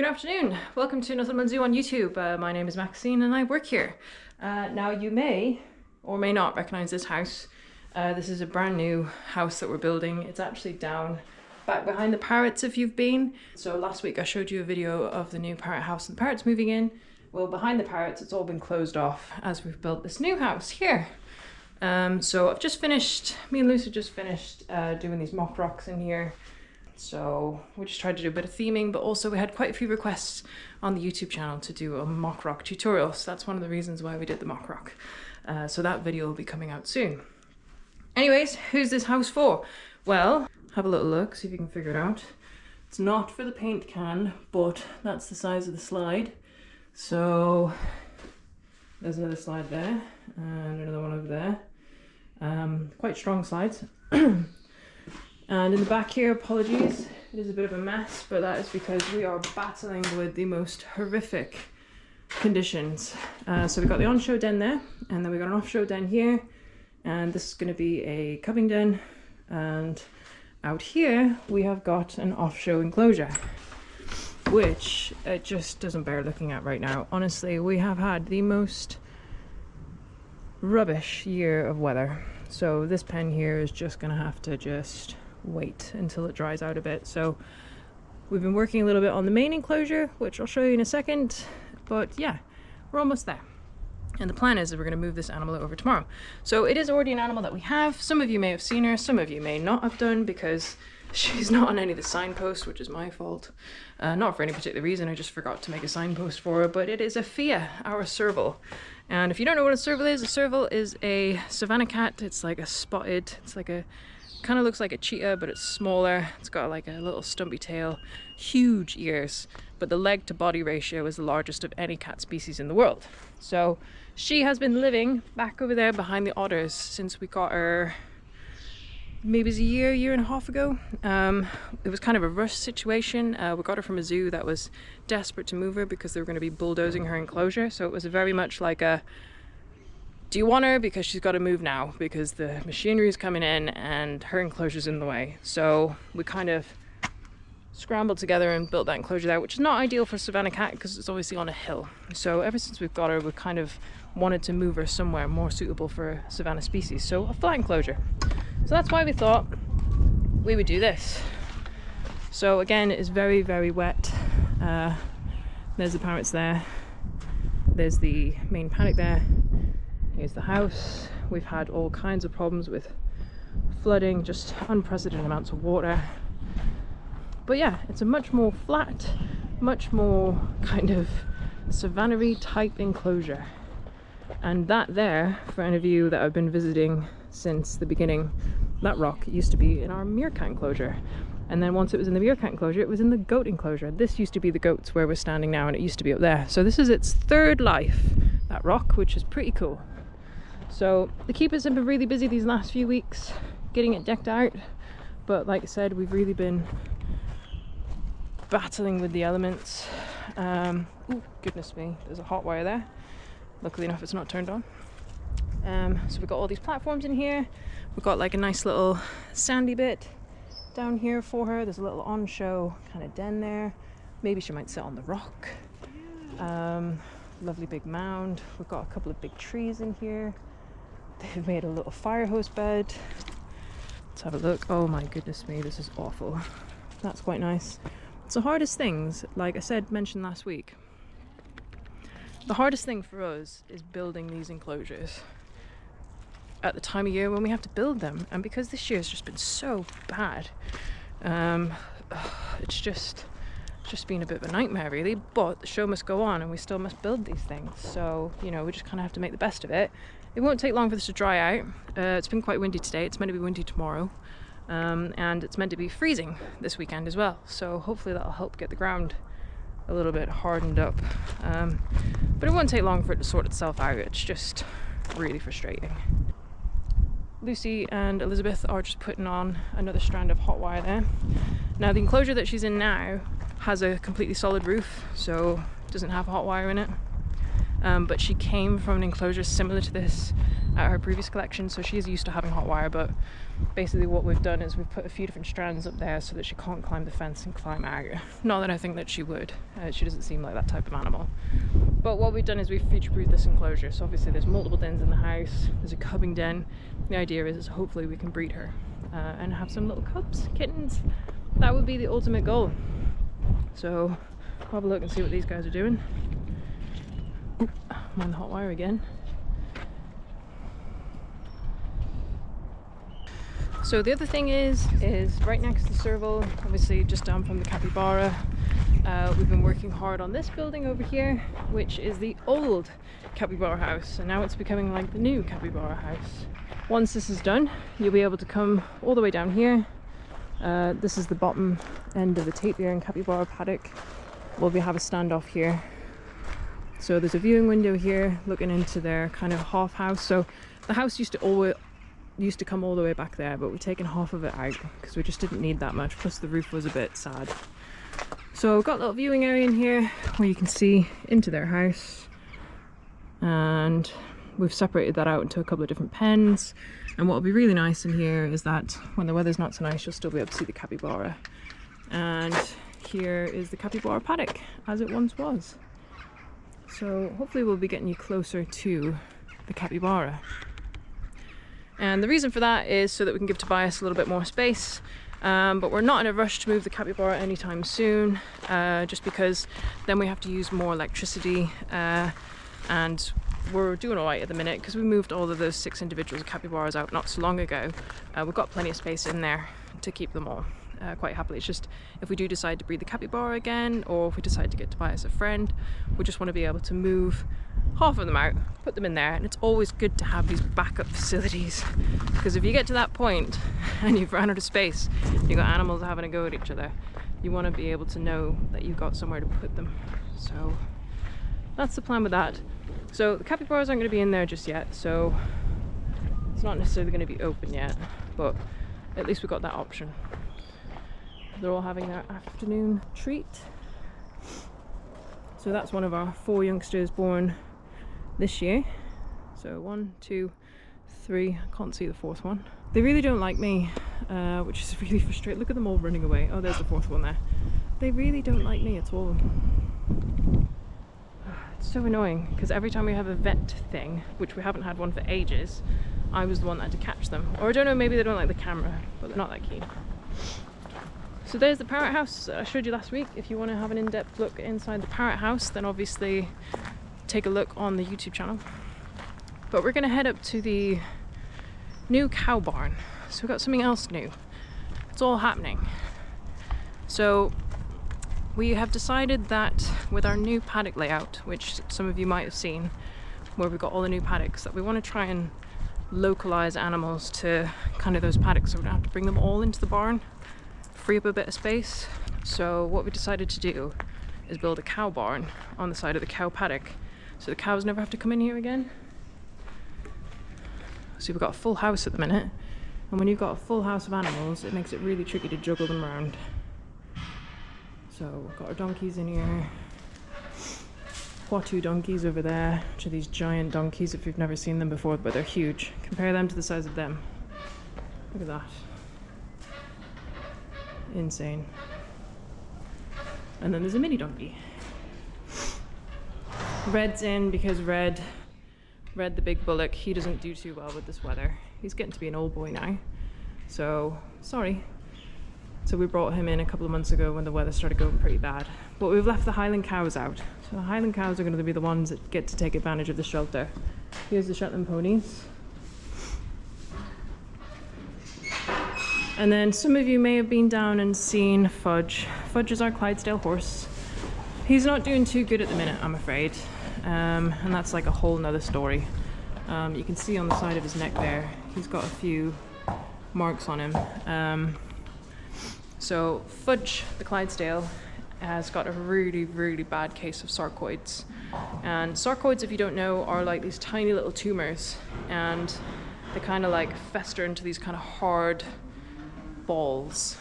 Good afternoon. Welcome to Northumberland Zoo on YouTube. My name is Maxine and I work here. Now you may or may not recognize this house. This is a brand new house that we're building. It's actually down back behind the parrots if you've been. So last week I showed you a video of the new parrot house and the parrots moving in. Well, behind the parrots it's all been closed off as we've built this new house here. So I've just finished, me and Lucy just finished doing these mock rocks in here. So we just tried to do a bit of theming, but also we had quite a few requests on the YouTube channel to do a mock rock tutorial. So that's one of the reasons why we did the mock rock. So that video will be coming out soon. Anyways, who's this house for? Well, have a little look, see if you can figure it out. It's not for the paint can, but that's the size of the slide. So there's another slide there and another one over there. Quite strong slides. And in the back here, apologies, it is a bit of a mess, but that is because we are battling with the most horrific conditions. So we've got the on-show den there, and then we've got an off-show den here, and this is going to be a cubbing den, and out here we have got an off-show enclosure, which it just doesn't bear looking at right now. Honestly, we have had the most rubbish year of weather, so this pen here is just going to have to just wait until it dries out a bit. So we've been working a little bit on the main enclosure, which I'll show you in a second, but yeah, we're almost there. And the plan is that we're going to move this animal over tomorrow. So it is already an animal that we have. Some of you may have seen her, some of you may not have done, because she's not on any of the signposts, which is my fault. Not for any particular reason, I just forgot to make a signpost for her, but it is a Fia, our serval. And if you don't know what a serval is a Savannah cat. It's like a spotted, it's like a, kind of looks like a cheetah, but it's smaller. It's got like a little stumpy tail, huge ears, but the leg to body ratio is the largest of any cat species in the world. So she has been living back over there behind the otters since we got her, maybe it was a year and a half ago. It was kind of a rush situation. We got her from a zoo that was desperate to move her because they were going to be bulldozing her enclosure. So it was very much like a, do you want her? Because she's got to move now because the machinery is coming in and her enclosure's in the way. So we kind of scrambled together and built that enclosure there, which is not ideal for Savannah Cat because it's obviously on a hill. So ever since we've got her, we kind of wanted to move her somewhere more suitable for Savannah species. So a flat enclosure. So that's why we thought we would do this. So again, it is very, very wet. There's the parrots there. There's the main paddock there. Here's the house. We've had all kinds of problems with flooding, just unprecedented amounts of water. But yeah, it's a much more flat, much more kind of savanna-y type enclosure. And that there, for any of you that have been visiting since the beginning, that rock used to be in our meerkat enclosure. And then once it was in the meerkat enclosure, it was in the goat enclosure. This used to be the goats where we're standing now, and it used to be up there. So this is its third life, that rock, which is pretty cool. So the keepers have been really busy these last few weeks getting it decked out. But like I said, we've really been battling with the elements. Oh, goodness me, there's a hot wire there. Luckily enough, it's not turned on. So we've got all these platforms in here. We've got like a nice little sandy bit down here for her. There's a little on-show kind of den there. Maybe she might sit on the rock. Lovely big mound. We've got a couple of big trees in here. They've made a little fire hose bed. Let's have a look. Oh my goodness me, this is awful. That's quite nice. It's the hardest things, like I said, mentioned last week. The hardest thing for us is building these enclosures at the time of year when we have to build them, and because this year has just been so bad, it's just been a bit of a nightmare really, but the show must go on and we still must build these things. So, you know, we just kind of have to make the best of it. It won't take long for this to dry out. It's been quite windy today. It's meant to be windy tomorrow, and it's meant to be freezing this weekend as well. So hopefully that'll help get the ground a little bit hardened up. But it won't take long for it to sort itself out. It's just really frustrating. Lucy and Elizabeth are just putting on another strand of hot wire there. Now the enclosure that she's in now has a completely solid roof, so it doesn't have hot wire in it. But she came from an enclosure similar to this at her previous collection, so she is used to having hot wire, but basically what we've done is we've put a few different strands up there so that she can't climb the fence and climb out. Not that I think that she would, she doesn't seem like that type of animal. But what we've done is we've future-proofed this enclosure, so obviously there's multiple dens in the house, there's a cubbing den. The idea is hopefully we can breed her and have some little cubs, kittens. That would be the ultimate goal. So I'll have a look and see what these guys are doing. Oop, I'm on the hot wire again. So the other thing is right next to the serval, obviously just down from the capybara, we've been working hard on this building over here, which is the old capybara house, and now it's becoming like the new capybara house. Once this is done, you'll be able to come all the way down here. This is the bottom end of the tapir and capybara paddock. We'll have a standoff here. So there's a viewing window here looking into their kind of half house. So the house used to come all the way back there, but we've taken half of it out because we just didn't need that much, plus the roof was a bit sad. So we've got a little viewing area in here where you can see into their house, and we've separated that out into a couple of different pens. And what will be really nice in here is that when the weather's not so nice, you'll still be able to see the capybara. And here is the capybara paddock as it once was. So hopefully we'll be getting you closer to the capybara. And the reason for that is so that we can give Tobias a little bit more space, but we're not in a rush to move the capybara anytime soon, just because then we have to use more electricity, and we're doing all right at the minute because we moved all of those 6 individuals capybaras out not so long ago. We've got plenty of space in there to keep them all quite happily. It's just if we do decide to breed the capybara again, or if we decide to get Tobias a friend, we just want to be able to move half of them out, put them in there. And it's always good to have these backup facilities, because if you get to that point and you've run out of space, you've got animals having a go at each other, you want to be able to know that you've got somewhere to put them. So that's the plan with that. So the capybaras aren't going to be in there just yet, so it's not necessarily going to be open yet, but at least we've got that option. They're all having their afternoon treat. So that's one of our 4 youngsters born this year. So 1, 2, 3, I can't see the 4th one. They really don't like me, which is really frustrating. Look at them all running away. Oh, there's the 4th one there. They really don't like me at all. It's so annoying, because every time we have a vet thing, which we haven't had one for ages, I was the one that had to catch them. Or I don't know, maybe they don't like the camera, but they're not that keen. So there's the parrot house that I showed you last week. If you want to have an in-depth look inside the parrot house, then obviously take a look on the YouTube channel. But we're going to head up to the new cow barn. So we've got something else new. It's all happening. So we have decided that with our new paddock layout, which some of you might have seen, where we've got all the new paddocks, that we want to try and localize animals to kind of those paddocks, so we don't have to bring them all into the barn, free up a bit of space. So what we decided to do is build a cow barn on the side of the cow paddock, so the cows never have to come in here again. So we've got a full house at the minute, and when you've got a full house of animals, it makes it really tricky to juggle them around. So we've got our donkeys in here, Poitou donkeys over there, which are these giant donkeys if you've never seen them before, but they're huge. Compare them to the size of them. Look at that. Insane. And then there's a mini donkey. Red's in because Red the big bullock, he doesn't do too well with this weather. He's getting to be an old boy now, so sorry. So we brought him in a couple of months ago when the weather started going pretty bad. But we've left the Highland Cows out. So the Highland Cows are going to be the ones that get to take advantage of the shelter. Here's the Shetland ponies. And then some of you may have been down and seen Fudge. Fudge is our Clydesdale horse. He's not doing too good at the minute, I'm afraid. And that's like a whole nother story. You can see on the side of his neck there, he's got a few marks on him. So Fudge, the Clydesdale, has got a really, really bad case of sarcoids. And sarcoids, if you don't know, are like these tiny little tumors, and they kind of like fester into these kind of hard balls,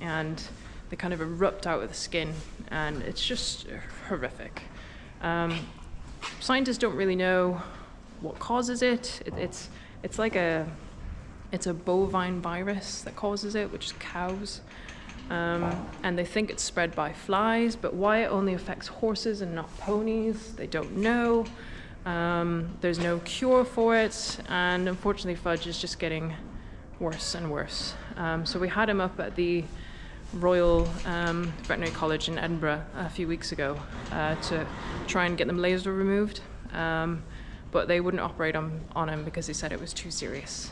and they kind of erupt out of the skin, and it's just horrific. Scientists don't really know what causes it. It's like a bovine virus that causes it, which is cows. And they think it's spread by flies, but why it only affects horses and not ponies, they don't know. There's no cure for it, and unfortunately Fudge is just getting worse and worse. So we had him up at the Royal Veterinary College in Edinburgh a few weeks ago to try and get them laser removed, but they wouldn't operate on him because they said it was too serious.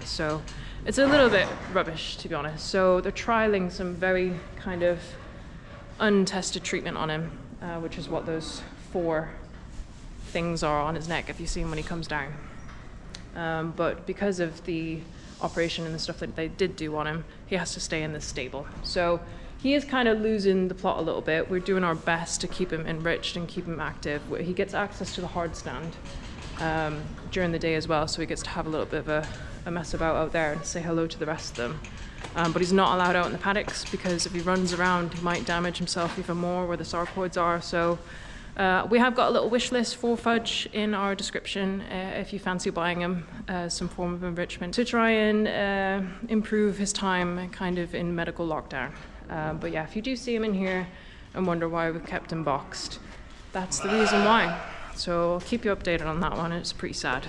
So it's a little bit rubbish, to be honest. So they're trialing some very kind of untested treatment on him, which is what those 4 things are on his neck if you see him when he comes down. But because of the operation and the stuff that they did do on him, he has to stay in this stable. So he is kind of losing the plot a little bit. We're doing our best to keep him enriched and keep him active. He gets access to the hard stand during the day as well, so he gets to have a little bit of a mess about out there and say hello to the rest of them. But he's not allowed out in the paddocks because if he runs around he might damage himself even more where the sarcoids are. So we have got a little wish list for Fudge in our description if you fancy buying him some form of enrichment to try and improve his time kind of in medical lockdown. But yeah, if you do see him in here and wonder why we've kept him boxed, that's the reason why. So I'll keep you updated on that one. It's pretty sad.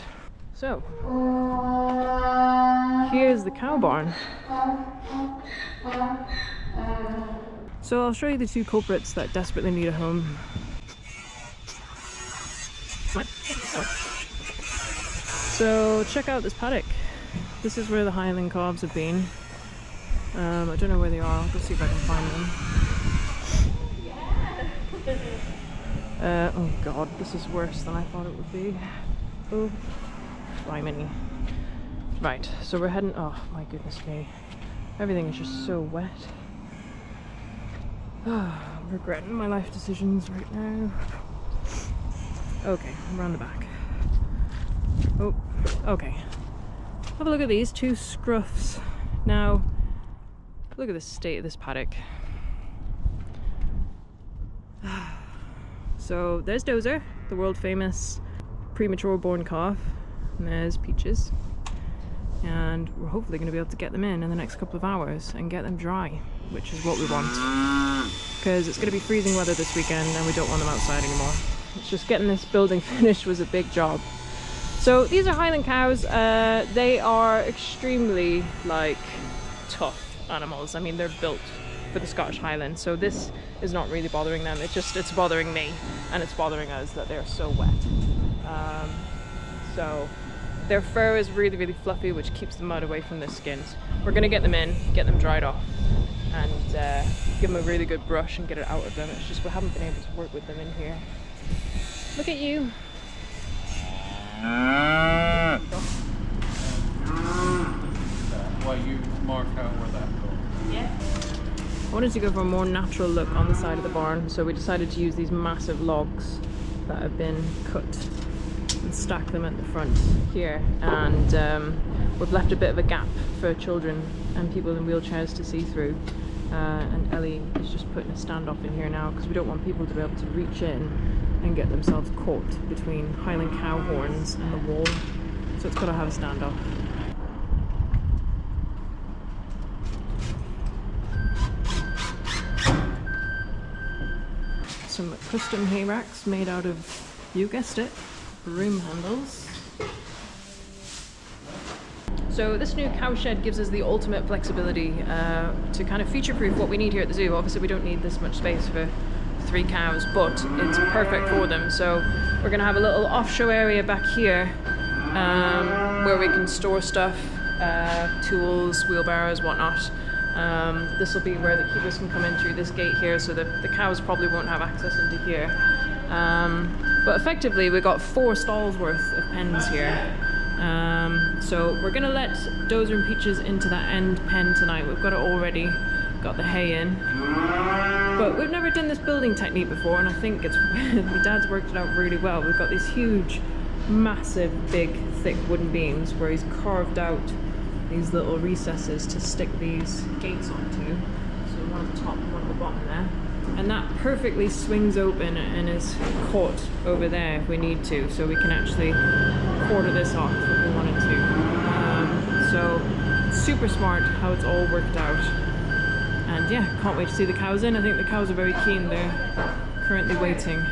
So here's the cow barn. So I'll show you the 2 culprits that desperately need a home. So check out this paddock. This is where the Highland calves have been. I don't know where they are. I'll go see if I can find them. Oh god, this is worse than I thought it would be. Oh, blimey. Right, so we're heading. Oh my goodness me. Everything is just so wet. I'm regretting my life decisions right now. Okay, I'm around the back. Oh, okay. Have a look at these 2 scruffs. Now, look at the state of this paddock. So there's Dozer, the world famous premature born calf, and there's Peaches. And we're hopefully going to be able to get them in the next couple of hours and get them dry, which is what we want. Because it's going to be freezing weather this weekend and we don't want them outside anymore. It's just getting this building finished was a big job. So these are Highland cows. They are extremely tough animals. I mean, they're built for the Scottish Highlands, so this is not really bothering them. It's bothering me, and it's bothering us that they're so wet. So their fur is really, really fluffy, which keeps the mud away from their skins. We're gonna get them in, get them dried off, and give them a really good brush and get it out of them. It's just we haven't been able to work with them in here. Look at you. Why you mark out where that goes? Yeah. I wanted to go for a more natural look on the side of the barn, so we decided to use these massive logs that have been cut and stack them at the front here. And we've left a bit of a gap for children and people in wheelchairs to see through. And Ellie is just putting a standoff in here now because we don't want people to be able to reach in and get themselves caught between Highland cow horns and the wall. So it's got to have a standoff. Some custom hay racks made out of, you guessed it, broom handles. So this new cow shed gives us the ultimate flexibility to kind of future-proof what we need here at the zoo. Obviously we don't need this much space for 3 cows, but it's perfect for them. So we're going to have a little off-show area back here where we can store stuff, tools, wheelbarrows, whatnot. This will be where the keepers can come in through this gate here, so the cows probably won't have access into here. But effectively we've got 4 stalls worth of pens here. So we're going to let Dozer and Peaches into that end pen tonight. We've got it already, got the hay in. But we've never done this building technique before, and I think it's my dad's worked it out really well. We've got these huge, massive, big, thick wooden beams where he's carved out these little recesses to stick these gates onto. So one at the top and one at the bottom there. And that perfectly swings open and is caught over there if we need to, so we can actually quarter this off if we wanted to. So super smart how it's all worked out. And yeah, can't wait to see the cows in. I think the cows are very keen. They're currently waiting.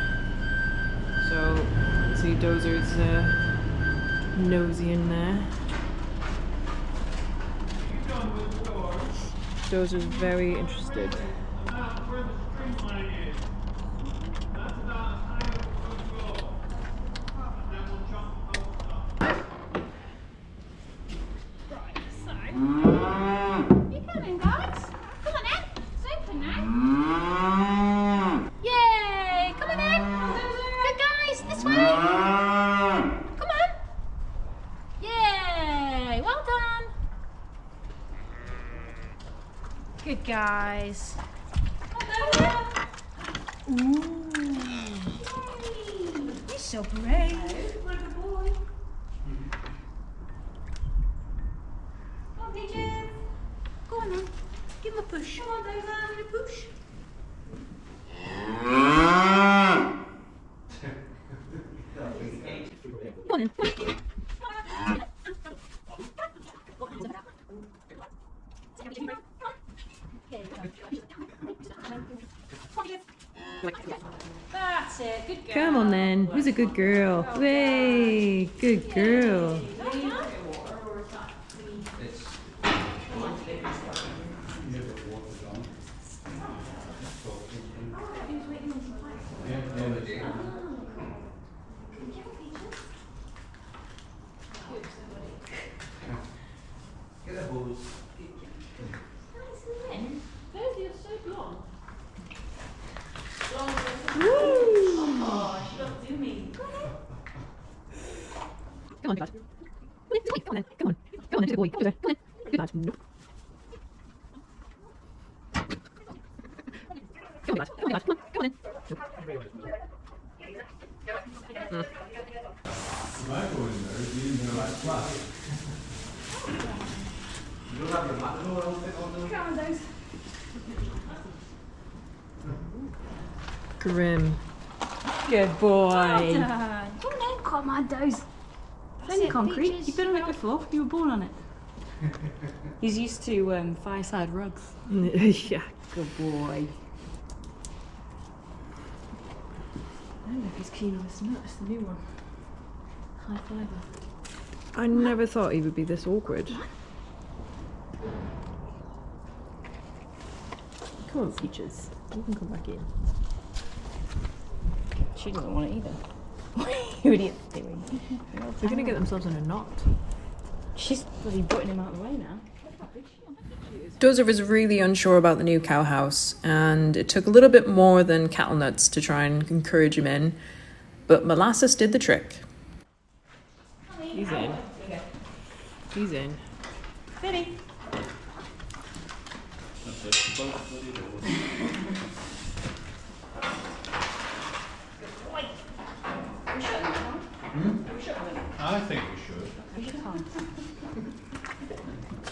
So see Dozer's nosy in there. Dozer's very interested. Good guys. Ooh. You're so brave. Like a boy. Come on, Peaches. Go on then. Give him a push. Come on, Dozer. Give him a push. Come on then. That's it, good girl. Come on then, who's a good girl? Way, good girl. Come on, Come on then. Come on. Come on then, boy. Come on. Good lad. Nope. Come on, lad. Come on, lad. Come on. Come on then. Nope. If I go in there, you didn't have that flat. You don't have your mat on the Come on, Dozer. Grim. Good boy. Well done. Come on, Dozer. It's only concrete. You've been on it before. You were born on it. He's used to fireside rugs. Yeah. Good boy. I don't know if he's keen on this nut. It's the new one. High fibre. I never thought he would be this awkward. Come on, Peaches. You can come back in. She doesn't want it either. What are you idiots doing? They're going to get themselves in a knot. She's bloody putting him out of the way now. Dozer was really unsure about the new cow house, and it took a little bit more than cattle nuts to try and encourage him in, but molasses did the trick. He's in. He's in. Fitty. I think we should.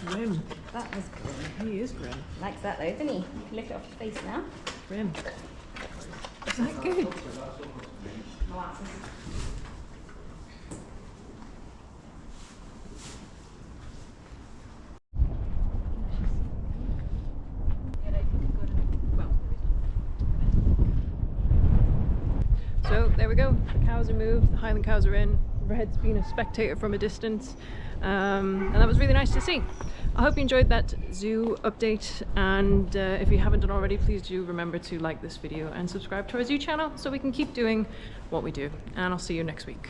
Grim. That was grim. He is grim. Likes that though, doesn't he? You can lick it off his face now. Grim. Is that good? Molasses. So there we go, the cows are moved, the Highland cows are in, Red's been a spectator from a distance, and that was really nice to see. I hope you enjoyed that zoo update, and if you haven't done already, please do remember to like this video and subscribe to our zoo channel so we can keep doing what we do, and I'll see you next week.